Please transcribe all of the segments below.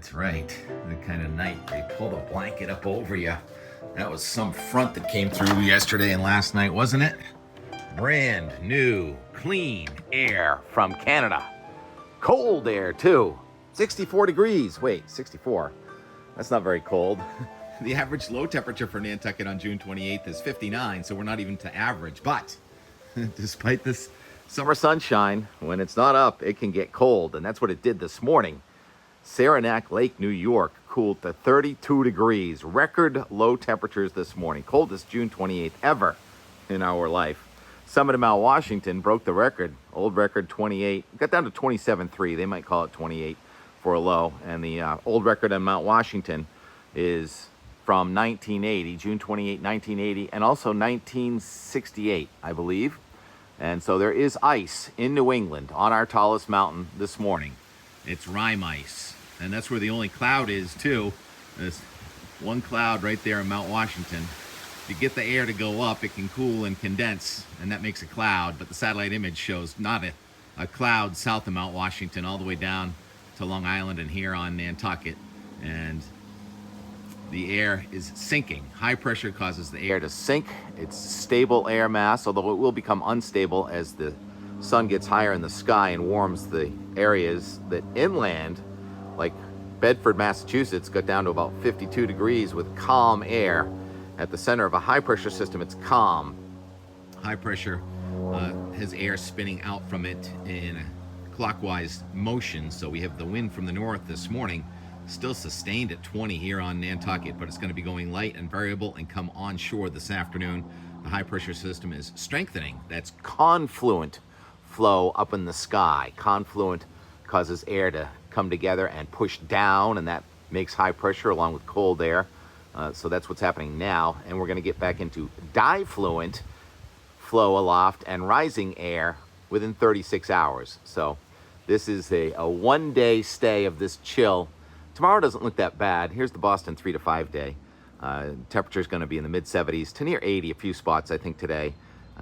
That's right. The kind of night they pulled a blanket up over you. That was some front that came through yesterday and last night, wasn't it? Brand new, clean air from Canada. Cold air, too. 64 degrees. Wait, 64. That's not very cold. The average low temperature for Nantucket on June 28th is 59, so we're not even to average. But despite this summer sunshine, when it's not up, it can get cold, and that's what it did this morning. Saranac Lake, New York, cooled to 32 degrees. Record low temperatures this morning. Coldest June 28th ever in our life. Summit of Mount Washington broke the record. Old record 28. Got down to 27.3. They might call it 28 for a low. And the old record on Mount Washington is from 1980, June 28, 1980, and also 1968, I believe. And so there is ice in New England on our tallest mountain this morning. It's rime ice, and that's where the only cloud is, too. There's one cloud right there in Mount Washington. If you get the air to go up, it can cool and condense, and that makes a cloud. But the satellite image shows not a cloud south of Mount Washington, all the way down to Long Island and here on Nantucket. And the air is sinking. High pressure causes the air to sink. It's stable air mass, although it will become unstable as the sun gets higher in the sky and warms the areas that inland, like Bedford, Massachusetts, got down to about 52 degrees with calm air. At the center of a high pressure system, it's calm. High pressure has air spinning out from it in a clockwise motion. So we have the wind from the north this morning, still sustained at 20 here on Nantucket, but it's going to be going light and variable and come onshore this afternoon. The high pressure system is strengthening. That's confluent flow up in the sky. Confluent causes air to come together and push down, and that makes high pressure along with cold air. So that's what's happening now, and we're going to get back into difluent flow aloft and rising air within 36 hours. So this is a one-day stay of this chill. Tomorrow doesn't look that bad. Here's the Boston 3 to 5 day. Temperature is going to be in the mid-70s to near 80 a few spots, I think, today.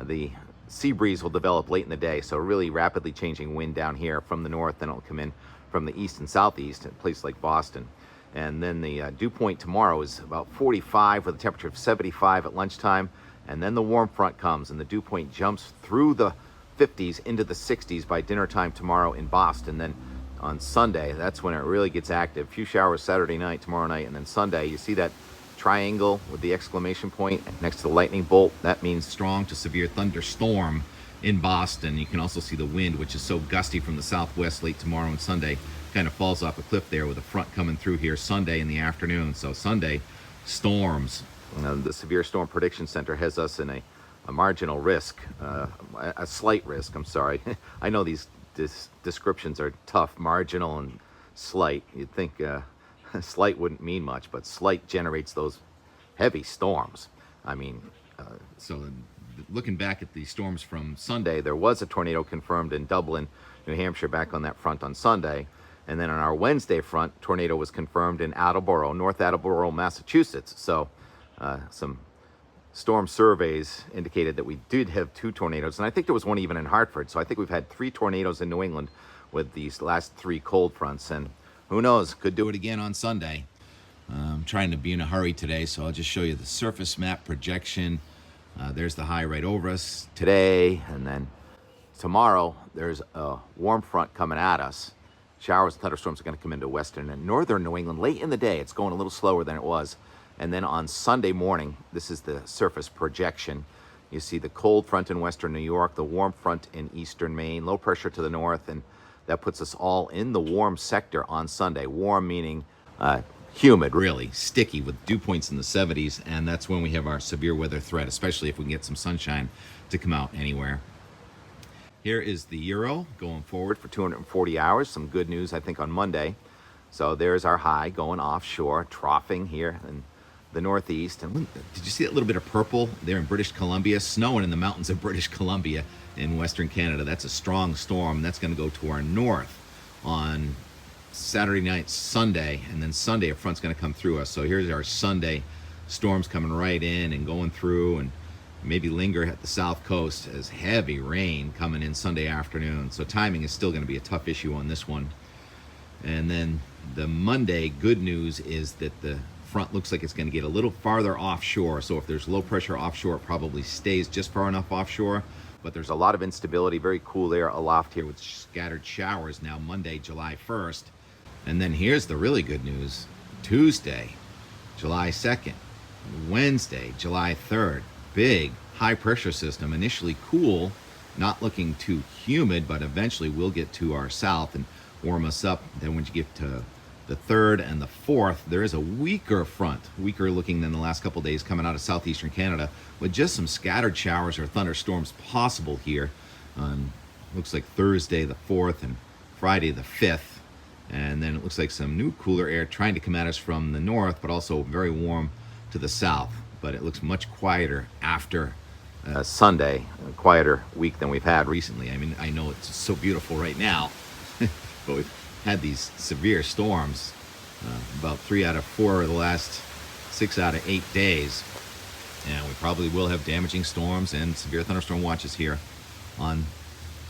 The sea breeze will develop late in the day, so really rapidly changing wind down here from the north, then it'll come in from the east and southeast at a place like Boston. And then the dew point tomorrow is about 45 with a temperature of 75 at lunchtime, and then the warm front comes and the dew point jumps through the 50s into the 60s by dinner time tomorrow in Boston. Then on Sunday, that's when it really gets active. A few showers Saturday night, tomorrow night, and then Sunday. You see that triangle with the exclamation point next to the lightning bolt? That means strong to severe thunderstorm in Boston. You can also see the wind, which is so gusty from the southwest late tomorrow and Sunday. Kind of falls off a cliff there with a front coming through here Sunday in the afternoon. So Sunday, storms. The Severe Storm Prediction Center has us in a marginal risk, a slight risk, I'm sorry. I know these descriptions are tough, marginal and slight. You'd think slight wouldn't mean much, but slight generates those heavy storms. I mean, so looking back at the storms from Sunday, there was a tornado confirmed in Dublin, New Hampshire, back on that front on Sunday. And then on our Wednesday front, tornado was confirmed in Attleboro, North Attleboro, Massachusetts. So some storm surveys indicated that we did have 2 tornadoes. And I think there was one even in Hartford. So I think we've had 3 tornadoes in New England with these last 3 cold fronts. And who knows, could do it again on Sunday. I'm trying to be in a hurry today, so I'll just show you the surface map projection. There's the high right over us today. And then tomorrow, there's a warm front coming at us. Showers and thunderstorms are going to come into western and northern New England late in the day. It's going a little slower than it was. And then on Sunday morning, this is the surface projection. You see the cold front in western New York, the warm front in eastern Maine, low pressure to the north, and that puts us all in the warm sector on Sunday. Warm meaning humid, really, sticky with dew points in the 70s, and that's when we have our severe weather threat, especially if we can get some sunshine to come out anywhere. Here is the euro going forward for 240 hours. Some good news, I think, on Monday. So there's our high going offshore, troughing here in the northeast. And did you see that little bit of purple there in British Columbia? Snowing in the mountains of British Columbia in Western Canada. That's a strong storm. That's going to go to our north on Saturday night, Sunday, and then Sunday a front's going to come through us. So here's our Sunday storms coming right in and going through, and maybe linger at the south coast as heavy rain coming in Sunday afternoon. So timing is still going to be a tough issue on this one. And then The Monday good news is that the front looks like it's going to get a little farther offshore. So if there's low pressure offshore, it probably stays just far enough offshore. But there's a lot of instability, very cool air aloft here with scattered showers now Monday, July 1st. And then here's the really good news. Tuesday, July 2nd, Wednesday, July 3rd. Big high pressure system, initially cool, not looking too humid, but eventually will get to our south and warm us up. Then when you get to the 3rd and the 4th, there is a weaker front, weaker looking than the last couple days, coming out of southeastern Canada with just some scattered showers or thunderstorms possible here. Looks like Thursday the 4th and Friday the 5th. And then it looks like some new cooler air trying to come at us from the north, but also very warm to the south. But it looks much quieter after Sunday, a quieter week than we've had recently. I mean, I know it's so beautiful right now, but we've had these severe storms, about 3 out of 4 of the last 6 out of 8 days. And we probably will have damaging storms and severe thunderstorm watches here on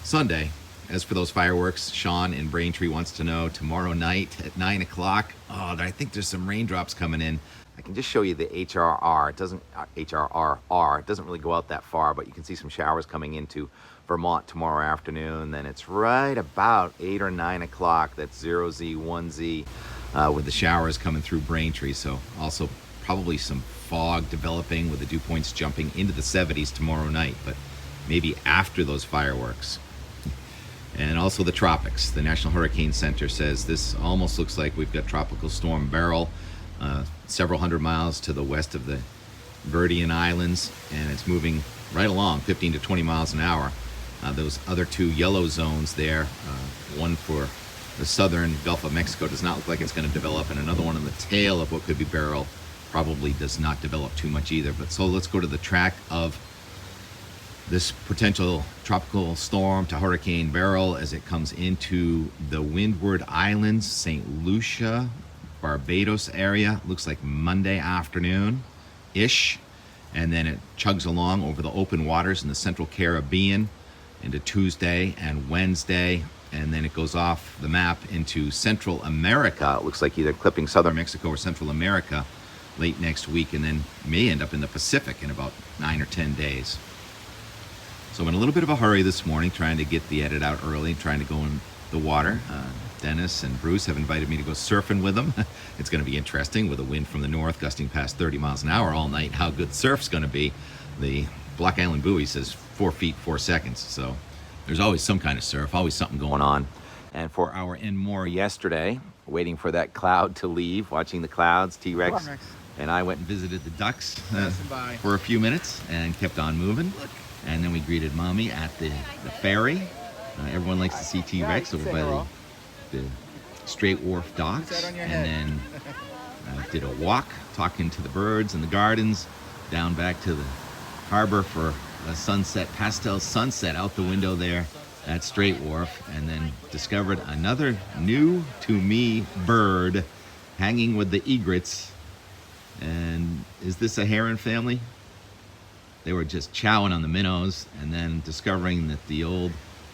Sunday. As for those fireworks, Sean in Braintree wants to know tomorrow night at 9 o'clock. Oh, I think there's some raindrops coming in. I can just show you the HRR. It doesn't HRRR. It doesn't really go out that far, but you can see some showers coming into Vermont tomorrow afternoon. Then it's right about 8 or 9 o'clock. That's 0Z, 1Z, with the showers coming through Braintree. So also probably some fog developing with the dew points jumping into the 70s tomorrow night, but maybe after those fireworks. And also the tropics. The National Hurricane Center says this almost looks like we've got Tropical Storm Beryl several hundred miles to the west of the Verdian Islands, and it's moving right along 15 to 20 miles an hour. Those other 2 yellow zones there, one for the southern Gulf of Mexico, does not look like it's going to develop, and another one on the tail of what could be Beryl probably does not develop too much either. But so let's go to the track of this potential tropical storm to Hurricane Beryl as it comes into the Windward Islands, St. Lucia, Barbados area. Looks like Monday afternoon-ish. And then it chugs along over the open waters in the central Caribbean into Tuesday and Wednesday. And then it goes off the map into Central America. It looks like either clipping southern Mexico or Central America late next week, and then may end up in the Pacific in about 9 or 10 days. So I'm in a little bit of a hurry this morning, trying to get the edit out early, trying to go in the water. Dennis and Bruce have invited me to go surfing with them. It's going to be interesting with a wind from the north gusting past 30 miles an hour all night. How good surf's going to be. The Block Island buoy says 4 feet 4 seconds. So there's always some kind of surf, always something going on. And for our and more yesterday, waiting for that cloud to leave, watching the clouds, T-Rex and I went and visited the ducks for a few minutes and kept on moving. And then we greeted Mommy at the ferry. Everyone likes to see T-Rex over by the Straight Wharf docks. And then did a walk, talking to the birds in the gardens, down back to the harbor for a sunset, pastel sunset out the window there at Straight Wharf. And then discovered another new to me bird hanging with the egrets. And is this a heron family? They were just chowing on the minnows, and then discovering that the old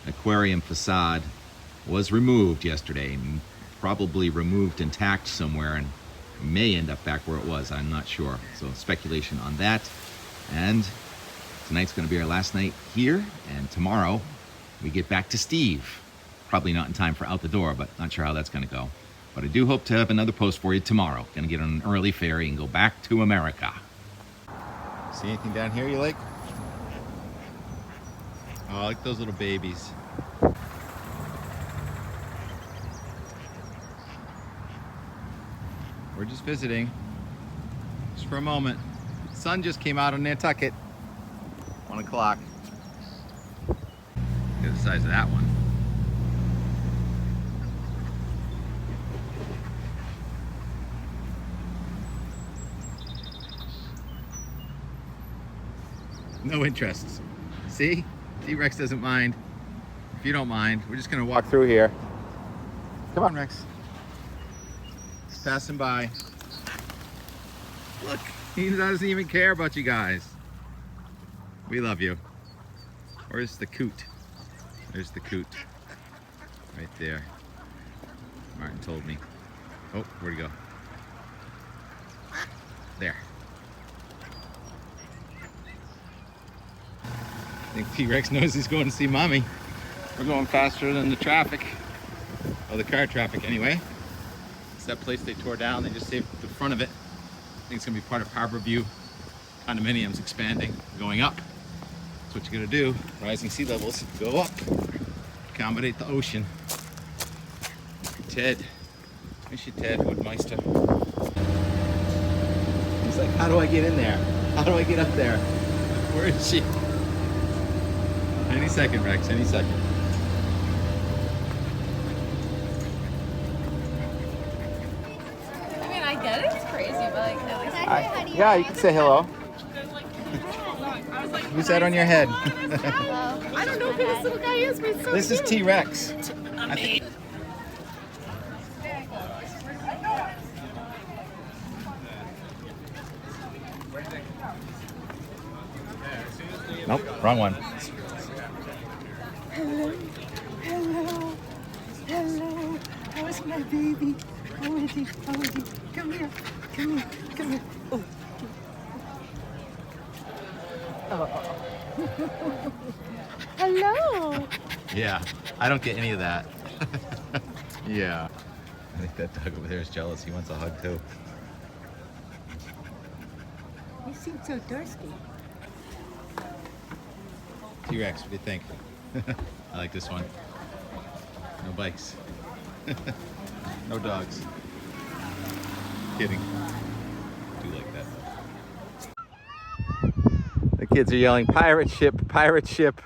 aquarium facade was removed yesterday, probably removed intact somewhere, and may end up back where it was. I'm not sure. So speculation on that. And tonight's going to be our last night here, and tomorrow we get back to Steve. Probably not in time for out the door, but not sure how that's going to go. But I do hope to have another post for you tomorrow. Going to get on an early ferry and go back to America. See anything down here you like? Oh, I like those little babies. We're just visiting, just for a moment. The sun just came out on Nantucket. 1 o'clock. Look at the size of that one. No interest. See? T-Rex doesn't mind. If you don't mind, we're just gonna walk through here. Come on, Rex. He's passing by. Look, he doesn't even care about you guys. We love you. Where's the coot? There's the coot. Right there. Martin told me. Oh, where'd he go? There. I think T-Rex knows he's going to see mommy. We're going faster than the traffic. Oh, the car traffic anyway. It's that place they tore down. They just saved the front of it. I think it's gonna be part of Harborview. Condominiums expanding, going up. That's what you gotta do. Rising sea levels, go up. Accommodate the ocean. Ted. Miss you, Ted Woodmeister. He's like, how do I get in there? How do I get up there? Where is she? Any second, Rex, any second. I mean, I get it, it's crazy, but like, at least Yeah, you can say hello. Who's that on your head? I don't know who this little guy is, but it's so This is cute. T-Rex. I think. Nope, wrong one. Hello, hello, hello. How's my baby? How is he? How is he? Come here, come here, come here. Oh. Hello. Yeah, I don't get any of that. Yeah. I think that dog over there is jealous. He wants a hug too. You seem so thirsty. T-Rex, what do you think? I like this one. No bikes. No dogs. Kidding. Do like that. The kids are yelling, pirate ship, pirate ship.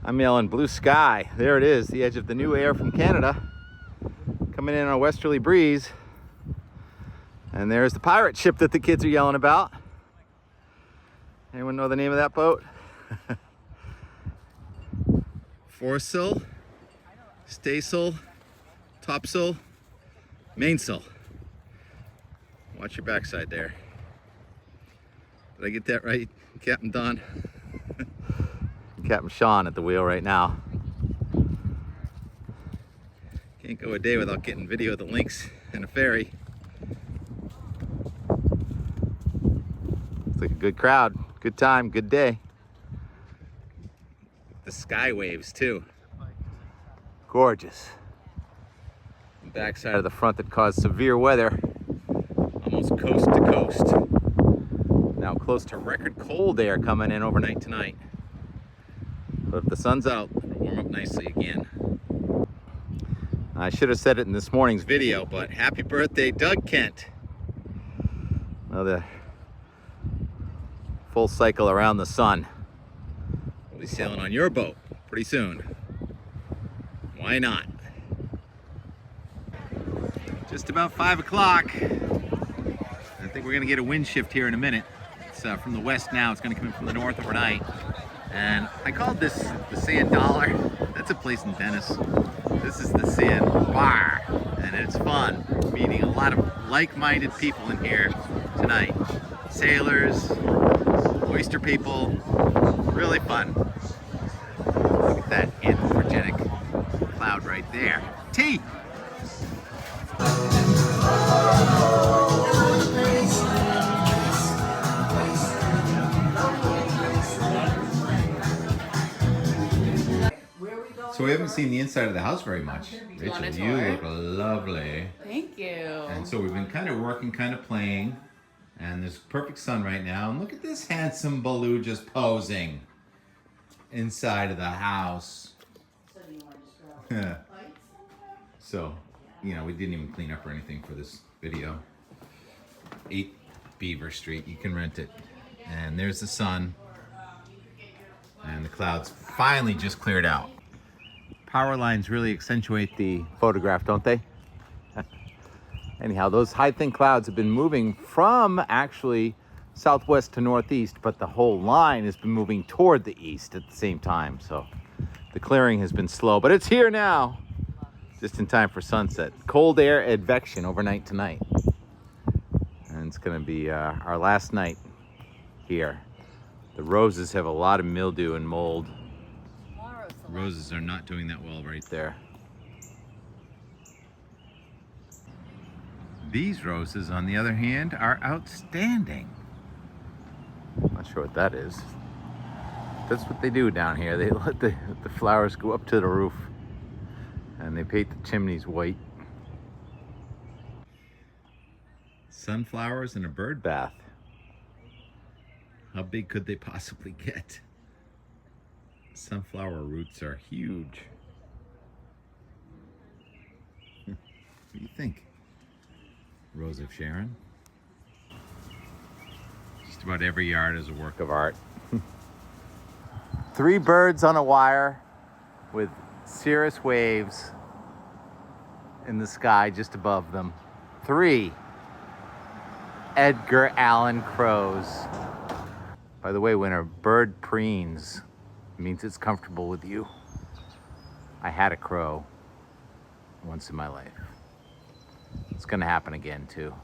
I'm yelling, blue sky. There it is, the edge of the new air from Canada. Coming in on a westerly breeze. And there's the pirate ship that the kids are yelling about. Anyone know the name of that boat? Foresail, staysail, topsail, mainsail. Watch your backside there. Did I get that right, Captain Don? Captain Sean at the wheel right now. Can't go a day without getting video of the Lynx and a ferry. It's like a good crowd, good time, good day. The sky waves too. Gorgeous. The backside of the front that caused severe weather. Almost coast to coast. Now close to record cold air coming in overnight tonight. But if the sun's out, it'll warm up nicely again. I should have said it in this morning's video, but happy birthday, Doug Kent. Another full cycle around the sun. We'll be sailing on your boat pretty soon. Why not? Just about 5 o'clock. I think we're gonna get a wind shift here in a minute. It's from the west now, it's gonna come in from the north overnight. And I called this the Sand Dollar. That's a place in Venice. This is the Sand Bar, and it's fun. Meeting a lot of like-minded people in here tonight. Sailors, oyster people, really fun. Look at that anthropogenic cloud right there. T! So we haven't seen the inside of the house very much. Rachel, you look lovely. Thank you. And so we've been kind of working, kind of playing, and there's perfect sun right now. And look at this handsome Baloo just posing inside of the house. So, you know, we didn't even clean up or anything for this video. 8 Beaver Street, you can rent it. And there's the sun. And the clouds finally just cleared out. Power lines really accentuate the photograph, don't they? Anyhow, those high thin clouds have been moving from actually southwest to northeast, but the whole line has been moving toward the east at the same time. So the clearing has been slow, but it's here now, just in time for sunset. Cold air advection overnight tonight. And it's gonna be our last night here. The roses have a lot of mildew and mold. Roses are not doing that well right there. These roses, on the other hand, are outstanding. Not sure what that is. That's what they do down here. They let the flowers go up to the roof and they paint the chimneys white. Sunflowers and a bird bath. How big could they possibly get? Sunflower roots are huge. What do you think, Rose of Sharon? Just about every yard is a work of art. 3 birds on a wire with cirrus waves in the sky just above them. 3 Edgar Allan crows. By the way, when a bird preens, it means it's comfortable with you. I had a crow once in my life. It's gonna happen again too.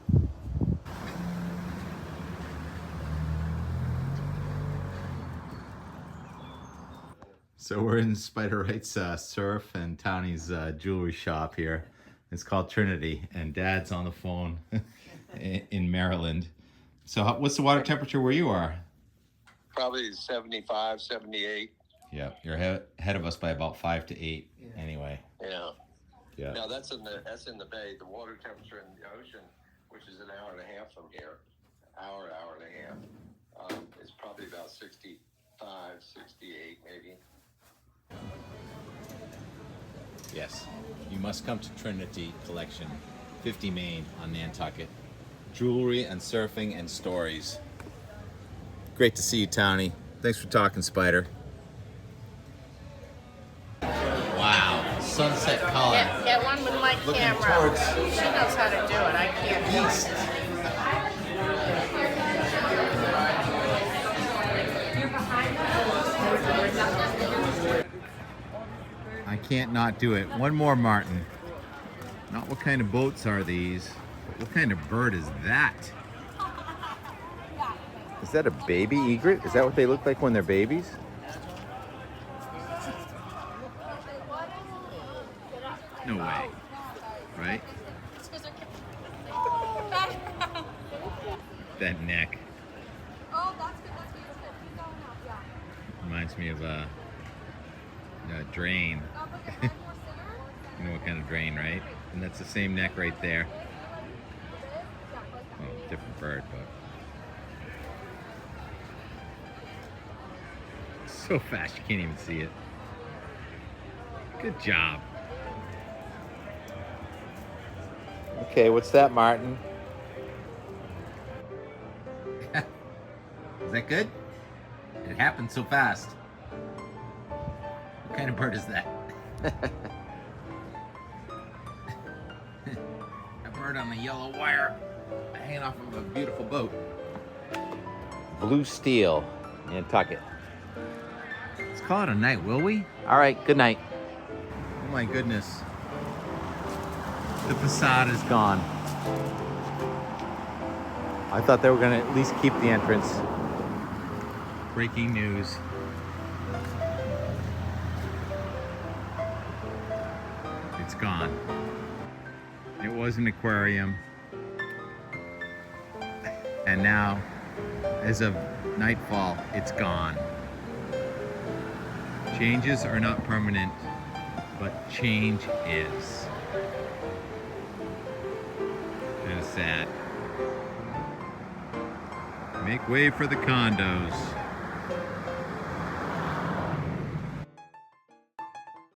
So we're in Spider Wright's surf and Townie's jewelry shop here. It's called Trinity, and Dad's on the phone in Maryland. So what's the water temperature where you are? Probably 75, 78. Yeah, you're ahead of us by about 5 to 8. Yeah. Anyway. Yeah. Now that's in the bay. The water temperature in the ocean, which is an hour and a half from here, hour and a half, is probably about 65, 68 maybe. Yes, you must come to Trinity Collection, 50 Main on Nantucket. Jewelry and surfing and stories. Great to see you, Townie. Thanks for talking, Spider. Wow, sunset color. Get one with my Looking camera. towards She knows how to do it. I can't do east. I can't not do it. One more, Martin. Not what kind of boats are these, but what kind of bird is that? Is that a baby egret? Is that what they look like when they're babies? No way. Right? That neck. Oh, that's good. That's good. Keep going up. Yeah. Reminds me of a drain. You know what kind of drain, right? And that's the same neck right there. Well, different bird, but so fast you can't even see it. Good job. Okay, what's that, Martin? Is that good? It happened so fast. What kind of bird is that? A bird on a yellow wire hanging off of a beautiful boat. Blue steel, Nantucket. Let's call it a night, will we? All right, good night. Oh my goodness. The facade is gone. I thought they were gonna at least keep the entrance. Breaking news. It's gone. It was an aquarium. And now, as of nightfall, it's gone. Changes are not permanent, but change is. Kind of sad. Make way for the condos.